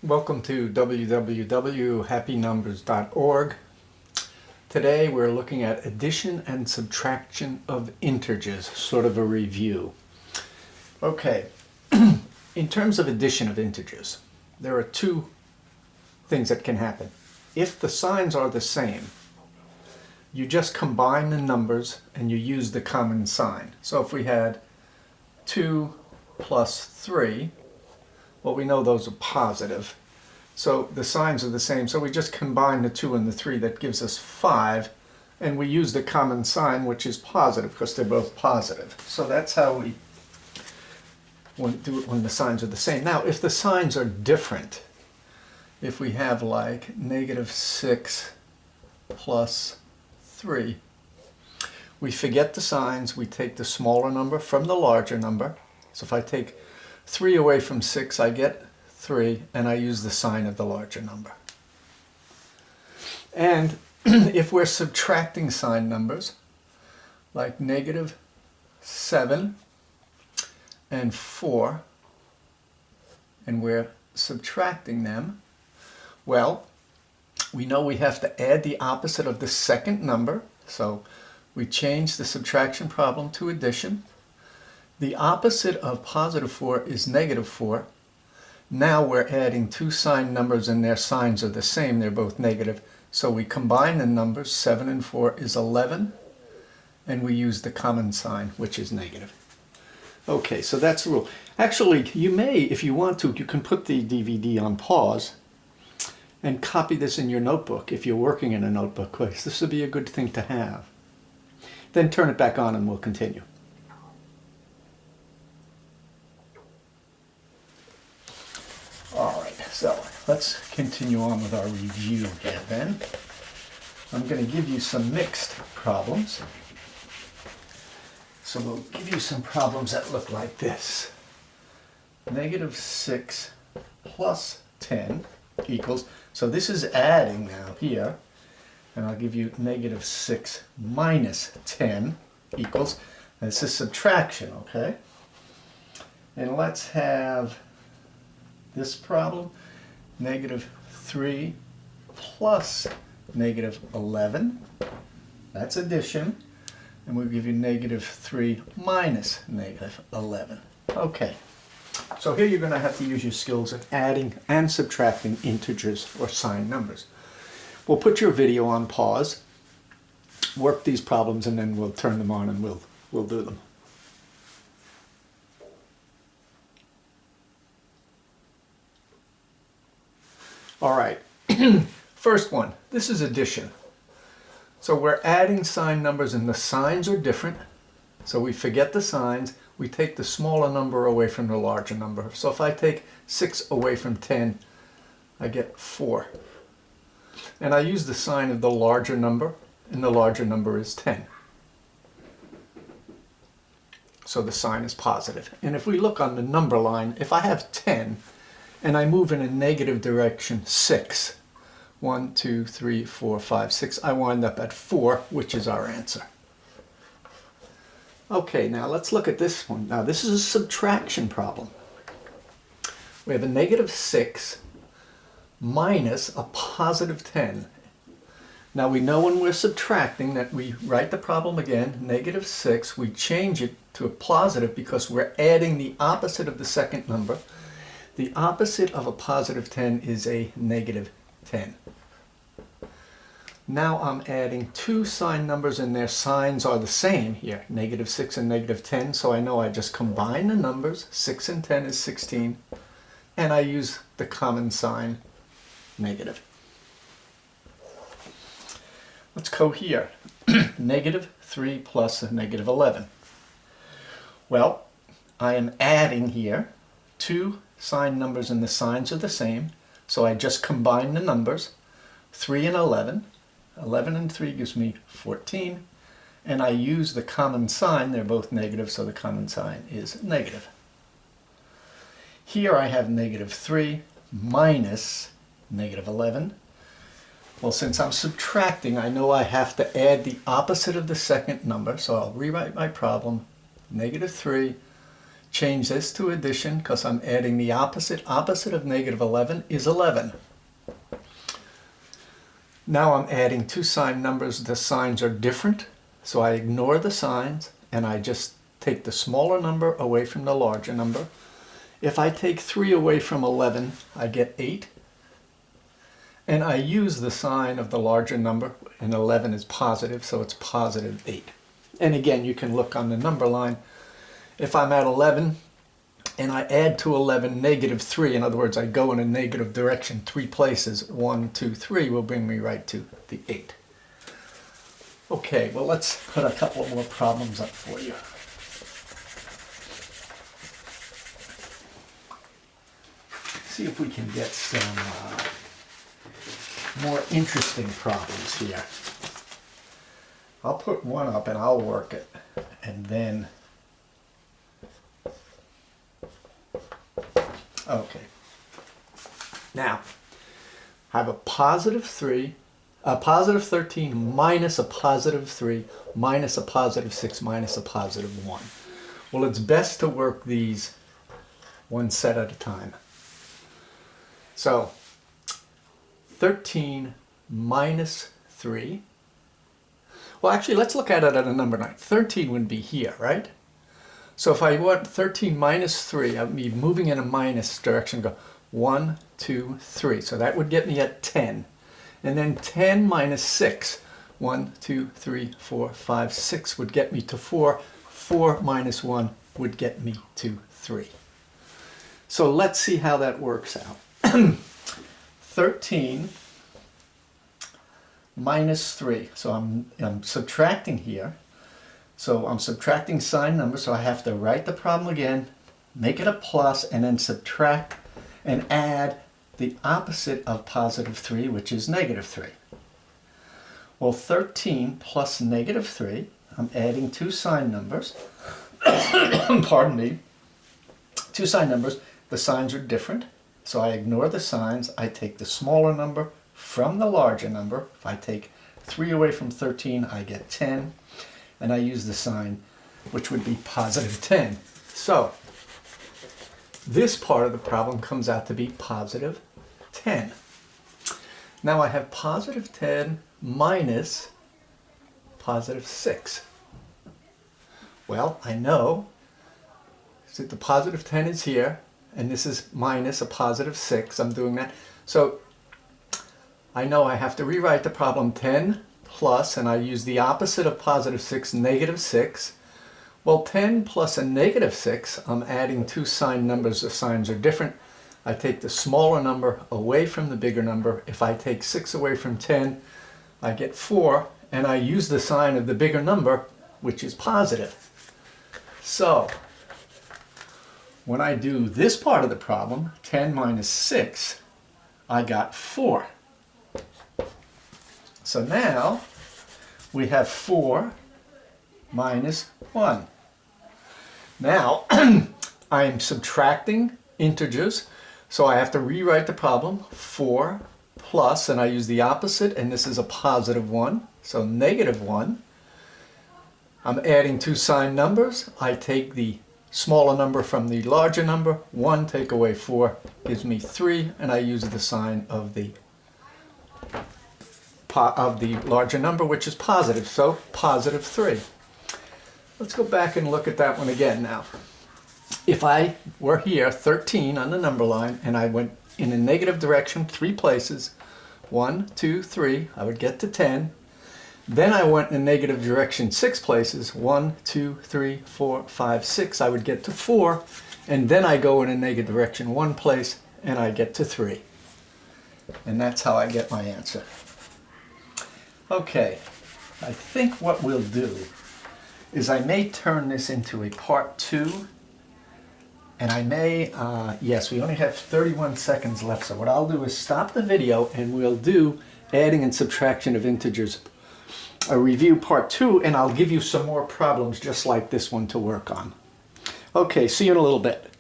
Welcome to www.happynumbers.org. Today we're looking at addition and subtraction of integers, sort of a review. Okay, in terms of addition of integers, there are two things that can happen. If the signs are the same, you just combine the numbers and you use the common sign. So if we had 2 plus 3, well, we know those are positive. So the signs are the same. So we just combine the 2 and the 3. That gives us 5. And we use the common sign, which is positive, because they're both positive. So that's how we do it when the signs are the same. Now, if the signs are different, if we have like -6 plus 3, we forget the signs. We take the smaller number from the larger number. So if I take 3 away from 6, I get 3, and I use the sign of the larger number. And if we're subtracting sign numbers, like -7 and 4, and we're subtracting them, well, we know we have to add the opposite of the second number, so we change the subtraction problem to addition. The opposite of +4 is -4. Now we're adding two sign numbers and their signs are the same. They're both negative. So we combine the numbers. 7 and 4 is 11. And we use the common sign, which is negative. Okay, so that's the rule. Actually, you may, if you want to, you can put the DVD on pause and copy this in your notebook if you're working in a notebook, because this would be a good thing to have. Then turn it back on and we'll continue. All right, so let's continue on with our review here then. I'm going to give you some mixed problems. So we'll give you some problems that look like this. -6 plus 10 equals, so this is adding now here, and I'll give you -6 minus 10 equals, this is subtraction, okay? And let's have this problem, -3 plus -11, that's addition, and we'll give you -3 minus -11. Okay, so here you're going to have to use your skills at adding and subtracting integers or sign numbers. We'll put your video on pause, work these problems, and then we'll turn them on and we'll do them. All right, first one, this is addition. So we're adding sign numbers and the signs are different. So we forget the signs, we take the smaller number away from the larger number. So if I take 6 away from 10, I get 4. And I use the sign of the larger number, and the larger number is 10. So the sign is positive. And if we look on the number line, if I have 10, and I move in a negative direction 6. 1, 2, 3, 4, 5, 6. I wind up at 4, which is our answer. Okay, now let's look at this one. Now this is a subtraction problem. We have a -6 minus a +10. Now we know when we're subtracting that we write the problem again, -6, we change it to a positive because we're adding the opposite of the second number. The opposite of a +10 is a -10. Now I'm adding two sign numbers and their signs are the same here, -6 and -10, so I know I just combine the numbers. 6 and 10 is 16, and I use the common sign, negative. Let's go here. -3 plus -11. Well, I am adding here two sign numbers and the signs are the same, so I just combine the numbers. 3 and 11. 11 and 3 gives me 14, and I use the common sign. They're both negative, so the common sign is negative. Here I have -3 minus -11. Well, since I'm subtracting, I know I have to add the opposite of the second number, so I'll rewrite my problem. -3 change this to addition because I'm adding the opposite. Opposite of negative 11 is 11. Now I'm adding two sign numbers. The signs are different, so I ignore the signs and I just take the smaller number away from the larger number. If I take 3 away from 11, I get 8. And I use the sign of the larger number, and 11 is positive, so it's positive 8. And again, you can look on the number line. If I'm at 11 and I add to 11 negative 3, in other words, I go in a negative direction 3 places, 1, 2, 3 will bring me right to the 8. Okay, well, let's put a couple more problems up for you. See if we can get some more interesting problems here. I'll put one up and I'll work it, and then okay. Now I have a positive 3, a positive 13 minus a positive 3 minus a positive 6 minus a positive 1. Well, it's best to work these one set at a time. So 13 minus 3. Well, actually, let's look at it at a number 9. 13 would be here, right? So if I want 13 minus 3, I'd be moving in a minus direction, go 1, 2, 3. So that would get me at 10. And then 10 minus 6, 1, 2, 3, 4, 5, 6 would get me to 4. 4 minus 1 would get me to 3. So let's see how that works out. 13 minus 3. So I'm subtracting here. So I'm subtracting sign numbers, so I have to write the problem again, make it a plus, and then subtract and add the opposite of positive 3, which is negative 3. Well, 13 plus negative 3, I'm adding two sign numbers. Pardon me. Two sign numbers. The signs are different, so I ignore the signs. I take the smaller number from the larger number. If I take 3 away from 13, I get 10. And I use the sign, which would be positive 10. So this part of the problem comes out to be positive 10. Now I have positive 10 minus positive 6. Well, I know that the positive 10 is here, and this is minus a positive 6. I'm doing that. So I know I have to rewrite the problem 10 plus, and I use the opposite of positive 6, negative 6. Well, 10 plus a negative 6, I'm adding two sign numbers. The signs are different. I take the smaller number away from the bigger number. If I take 6 away from 10, I get 4, and I use the sign of the bigger number, which is positive. So when I do this part of the problem, 10 minus 6, I got 4. So now we have 4 minus 1. Now I'm subtracting integers, so I have to rewrite the problem. 4 plus, and I use the opposite, and this is a positive 1, so negative 1. I'm adding two sign numbers. I take the smaller number from the larger number. 1 take away 4 gives me 3, and I use the sign of the larger number, which is positive, so positive 3. Let's go back and look at that one again now. If I were here, 13 on the number line, and I went in a negative direction 3 places, 1, 2, 3, I would get to 10. Then I went in a negative direction 6 places, 1, 2, 3, 4, 5, 6, I would get to 4. And then I go in a negative direction 1 place, and I get to 3. And that's how I get my answer. Okay, I think what we'll do is I may turn this into a part 2, and I may, yes, we only have 31 seconds left, so what I'll do is stop the video and we'll do adding and subtraction of integers, a review part 2, and I'll give you some more problems just like this one to work on. Okay, see you in a little bit.